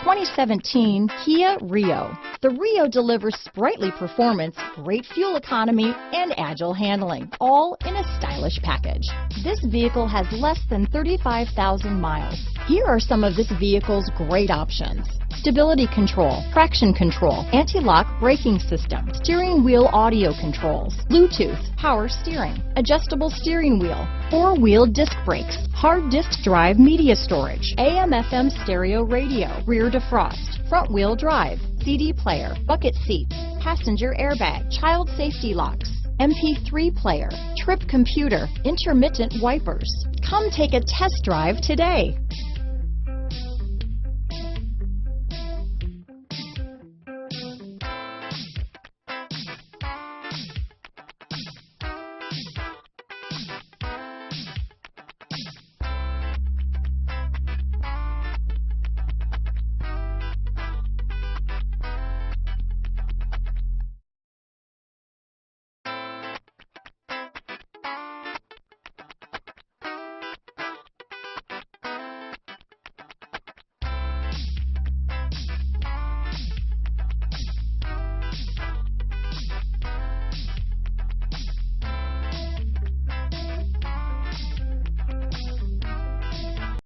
2017 Kia Rio. The Rio delivers sprightly performance, great fuel economy, and agile handling, all in a stylish package. This vehicle has less than 35,000 miles. Here are some of this vehicle's great options: stability control, traction control, anti-lock braking system, steering wheel audio controls, Bluetooth, power steering, adjustable steering wheel, four-wheel disc brakes, hard disk drive media storage, AM/FM stereo radio, rear defrost, front-wheel drive, CD player, bucket seats, passenger airbag, child safety locks, MP3 player, trip computer, intermittent wipers. Come take a test drive today.